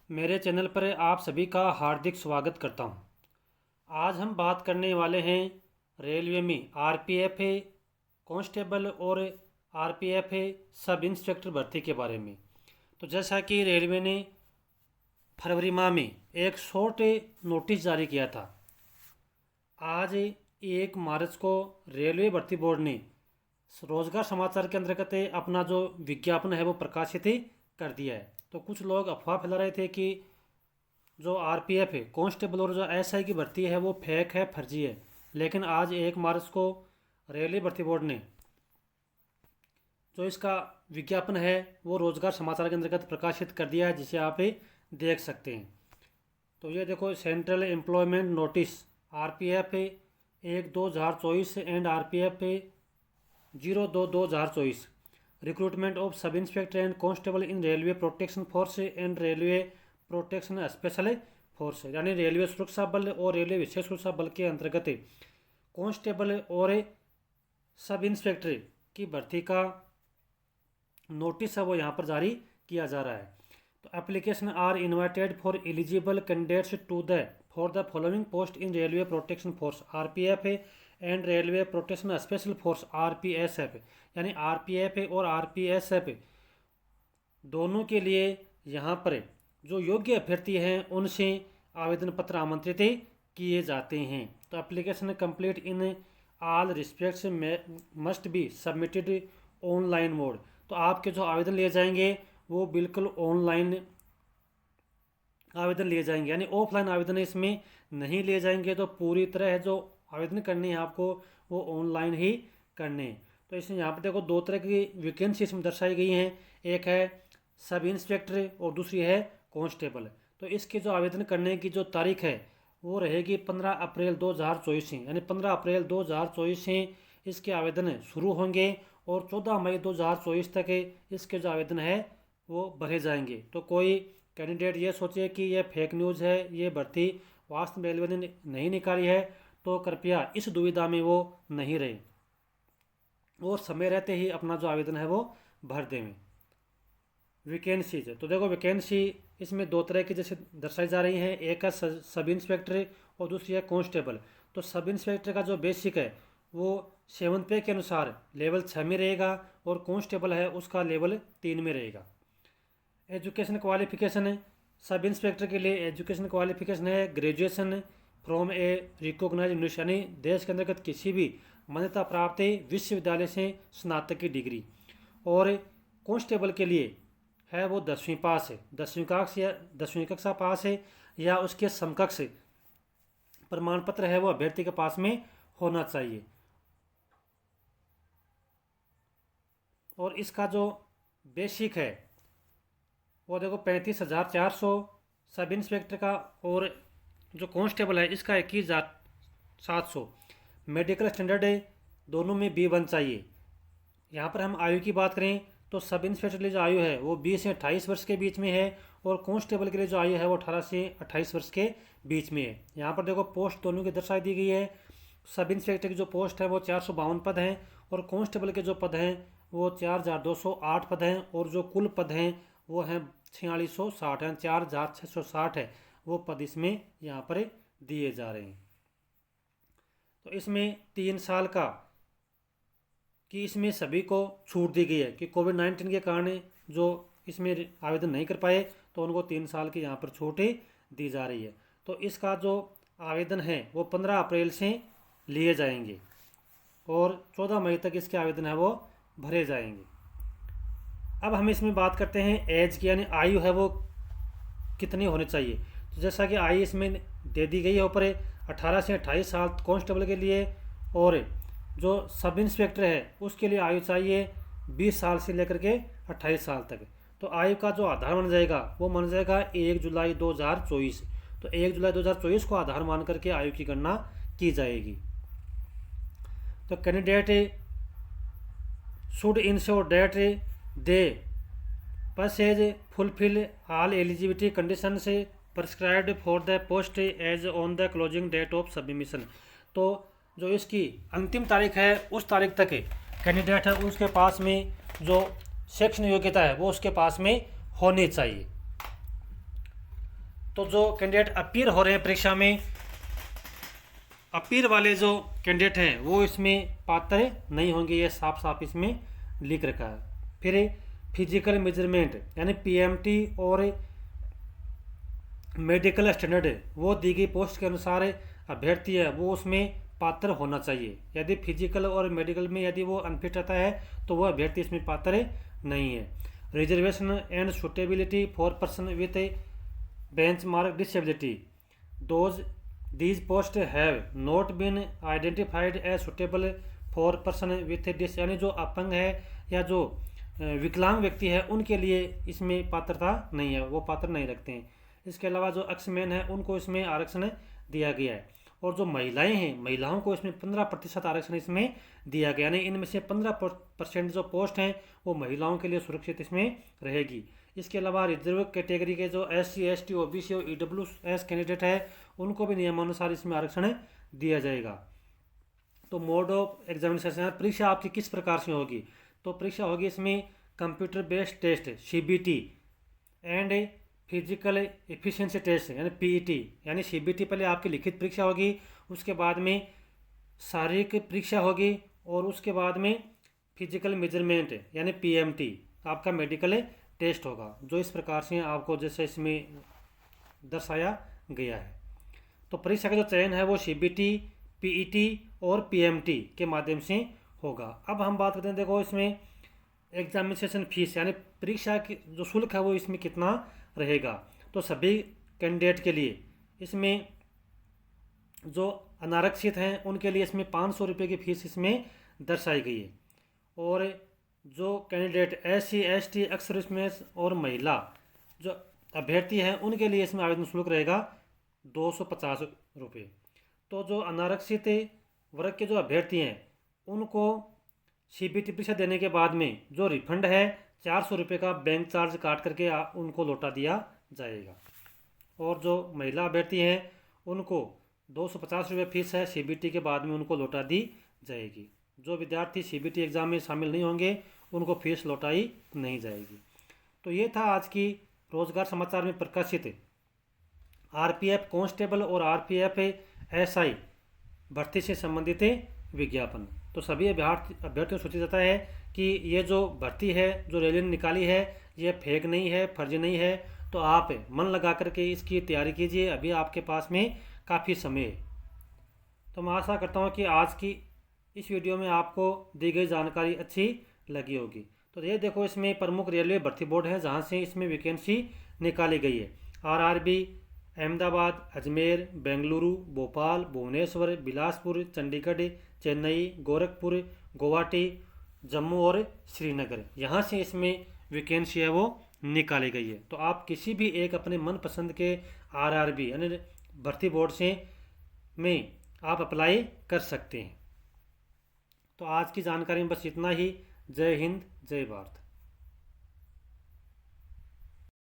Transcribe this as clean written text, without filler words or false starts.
मेरे चैनल पर आप सभी का हार्दिक स्वागत करता हूं। आज हम बात करने वाले हैं रेलवे में आरपीएफ कांस्टेबल और आरपीएफ सब इंस्पेक्टर भर्ती के बारे में। तो जैसा कि रेलवे ने फरवरी माह में एक शॉर्ट नोटिस जारी किया था। आज 1 मार्च को रेलवे भर्ती बोर्ड ने रोजगार समाचार के अंतर्गत अपना जो विज्ञापन है वो प्रकाशित कर दिया है। तो कुछ लोग अफवाह फैला रहे थे कि जो आरपीएफ है कांस्टेबल और जो एसआई की भर्ती है वो फेक है, फर्जी है। लेकिन आज 1 मार्च को रेलवे भर्ती बोर्ड ने जो इसका विज्ञापन है वो रोजगार समाचार के अंतर्गत प्रकाशित कर दिया है, जिसे आप देख सकते हैं। तो ये देखो, central employment notice RPF 1/2024 and RPF 0/2/2024 recruitment of sub inspector and constable in railway protection force and railway protection special force, यानी रेलवे सुरक्षा बल और रेलवे विशेष सुरक्षा बल के अंतर्गत कांस्टेबल और सब इंस्पेक्टर की भर्ती का नोटिस है वो यहाँ पर जारी किया जा रहा है। तो application are invited for eligible candidates to the for the following post in railway protection force RPF and railway protection special force RPSF, यानी आरपीएफ और आरपीएसएफ दोनों के लिए यहाँ पर जो योग्य अभ्यर्थी हैं उनसे आवेदन पत्र आमंत्रित किए जाते हैं। तो application complete in all respects must be submitted online mode. तो आपके जो आवेदन लिए जाएंगे वो बिल्कुल ऑनलाइन आवेदन लिए जाएंगे, यानी ऑफलाइन आवेदन इसमें नहीं लिए जाएंगे। तो पूरी तरह जो आवेदन करने हैं आपको वो ऑनलाइन ही करने हैं। तो इसमें यहाँ पर देखो 2 तरह की वैकेंसी इसमें दर्शाई गई हैं, एक है सब इंस्पेक्टर और दूसरी है कांस्टेबल। तो इसके जो आवेदन करने की जो तारीख है वो रहेगी 15 अप्रैल 2024 से, यानी 15 अप्रैल 2024 से इसके आवेदन शुरू होंगे और 14 मई 2024 तक इसके जो आवेदन है वो भरे जाएंगे। तो कोई कैंडिडेट ये सोचे कि ये फेक न्यूज़ है, ये भर्ती वास्तव में रेलवे ने नहीं निकाली है, तो कृपया इस दुविधा में वो नहीं रहे और समय रहते ही अपना जो आवेदन है वो भर दें। वैकेंसीज, तो देखो वैकेंसी इसमें 2 तरह की जैसे दर्शाई जा रही हैं, एक है सब इंस्पेक्टर और दूसरी है कांस्टेबल। तो सब इंस्पेक्टर का जो बेसिक है वो 7 पे के अनुसार लेवल 6 में रहेगा और कांस्टेबल है उसका लेवल 3 में रहेगा। एजुकेशन क्वालिफिकेशन है, सब इंस्पेक्टर के लिए एजुकेशन क्वालिफिकेशन है graduation from a recognised university, यानी देश के अंतर्गत किसी भी मान्यता प्राप्त विश्वविद्यालय से स्नातक की डिग्री। और कांस्टेबल के लिए है वो 10वीं पास है, 10वीं कक्षा पास है या उसके समकक्ष प्रमाण पत्र है वो अभ्यर्थी के पास में होना चाहिए। और इसका जो बेसिक है वो देखो 35,400 सब इंस्पेक्टर का, और जो कांस्टेबल है इसका 21,700। मेडिकल स्टैंडर्ड है दोनों में B1 चाहिए। यहाँ पर हम आयु की बात करें तो सब इंस्पेक्टर के लिए जो आयु है वो 20 से 28 वर्ष के बीच में है और कांस्टेबल के लिए जो आयु है वो 18 से 28 वर्ष के बीच में है। यहाँ पर देखो पोस्ट दोनों की दर्शाई दी गई है। सब इंस्पेक्टर की जो पोस्ट है वो 452 पद हैं और कांस्टेबल के जो पद हैं वो 4,208 पद हैं और जो कुल पद हैं वो हैं 4660 हैं, 4,660 है वो पद इसमें यहाँ पर दिए जा रहे हैं। तो इसमें 3 साल का कि इसमें सभी को छूट दी गई है कि कोविड-19 के कारण जो इसमें आवेदन नहीं कर पाए तो उनको 3 साल की यहाँ पर छूट दी जा रही है। तो इसका जो आवेदन है वो 15 अप्रैल से लिए जाएंगे और 14 मई तक इसके आवेदन है वो भरे जाएंगे। अब हम इसमें बात करते हैं एज की, यानी आयु है वो कितनी होनी चाहिए। तो जैसा कि आयु इसमें दे दी गई है ऊपर 18 से 28 साल कांस्टेबल के लिए और जो सब इंस्पेक्टर है उसके लिए आयु चाहिए 20 साल से लेकर के 28 साल तक। तो आयु का जो आधार माना जाएगा वो माना जाएगा 1 जुलाई 2024। तो 1 जुलाई 2024 को आधार मान करके आयु की गणना की जाएगी। तो candidate should ensure that they possess fulfil all eligibility condition as prescribed for the post as on the closing date of submission. तो जो इसकी अंतिम तारीख है उस तारीख तक कैंडिडेट है उसके पास में जो शैक्षणिक योग्यता है वो उसके पास में होनी चाहिए। तो जो कैंडिडेट अपीयर हो रहे हैं परीक्षा में, अपीयर वाले जो कैंडिडेट हैं वो इसमें पात्र नहीं होंगे, ये साफ साफ इसमें लिख रखा है। फिर फिजिकल मेजरमेंट यानी पीएमटी और मेडिकल स्टैंडर्ड वो दी गई पोस्ट के अनुसार अभ्यर्थी है वो उसमें पात्र होना चाहिए। यदि फिजिकल और मेडिकल में यदि वो अनफिट रहता है तो वह अभ्यर्थी इसमें पात्र नहीं है। Reservation and suitability for person with benchmark disability, those these posts have not been identified as suitable for person with dis, यानी जो अपंग है या जो विकलांग व्यक्ति है उनके लिए इसमें पात्रता नहीं है, वो पात्र नहीं रखते हैं। इसके अलावा जो एक्समैन है उनको इसमें आरक्षण दिया गया है, और जो महिलाएं हैं महिलाओं को इसमें 15% आरक्षण इसमें दिया गया, यानी इनमें से 15% जो पोस्ट हैं वो महिलाओं के लिए सुरक्षित इसमें रहेगी। इसके अलावा रिजर्व कैटेगरी के जो SC ST OBC और EWS कैंडिडेट है उनको भी नियमानुसार इसमें आरक्षण दिया जाएगा। तो मोड ऑफ एग्जामिनेशन, परीक्षा आपकी किस प्रकार से होगी, तो परीक्षा होगी इसमें computer based test CBT and physical efficiency test यानी PET, यानी CBT पहले आपकी लिखित परीक्षा होगी, उसके बाद में शारीरिक परीक्षा होगी, और उसके बाद में फिजिकल मेजरमेंट यानी PMT आपका मेडिकल टेस्ट होगा, जो इस प्रकार से आपको जैसे इसमें दर्शाया गया है। तो परीक्षा का जो चयन है वो CBT, PET और PMT के माध्यम से होगा। अब हम बात करते हैं, देखो इसमें एग्जामिनेशन फीस यानी परीक्षा की जो शुल्क है वो इसमें कितना रहेगा। तो सभी कैंडिडेट के लिए इसमें जो अनारक्षित हैं उनके लिए इसमें 500 रुपये की फीस इसमें दर्शाई गई है, और जो candidate SC ST ex serviceman और महिला जो अभ्यर्थी हैं उनके लिए इसमें आवेदन शुल्क रहेगा 250 रुपये। तो जो अनारक्षित वर्ग के जो अभ्यर्थी हैं उनको CBT परीक्षा देने के बाद में जो रिफंड है 400 रुपये का बैंक चार्ज काट करके उनको लौटा दिया जाएगा, और जो महिला अभ्यर्थी हैं उनको 250 रुपये फीस है, CBT के बाद में उनको लौटा दी जाएगी। जो विद्यार्थी CBT एग्ज़ाम में शामिल नहीं होंगे उनको फीस लौटाई नहीं जाएगी। तो ये था आज की रोजगार समाचार में प्रकाशित RPF कांस्टेबल और RPF SI भर्ती से संबंधित विज्ञापन। तो सभी अभ्यर्थियों को सूचित जाता है कि ये जो भर्ती है जो रेलवे ने निकाली है ये फेक नहीं है, फर्जी नहीं है, तो आप मन लगा करके इसकी तैयारी कीजिए, अभी आपके पास में काफ़ी समय है। तो मैं आशा करता हूँ कि आज की इस वीडियो में आपको दी गई जानकारी अच्छी लगी होगी। तो ये देखो इसमें प्रमुख रेलवे भर्ती बोर्ड है जहाँ से इसमें वैकेंसी निकाली गई है। RRB अहमदाबाद, अजमेर, बेंगलुरु, भोपाल, भुवनेश्वर, बिलासपुर, चंडीगढ़, चेन्नई, गोरखपुर, गुवाहाटी, जम्मू और श्रीनगर, यहाँ से इसमें वैकेंसी है वो निकाली गई है। तो आप किसी भी एक अपने मनपसंद के RRB यानी भर्ती बोर्ड से में आप अप्लाई कर सकते हैं। तो आज की जानकारी में बस इतना ही। जय हिंद, जय भारत।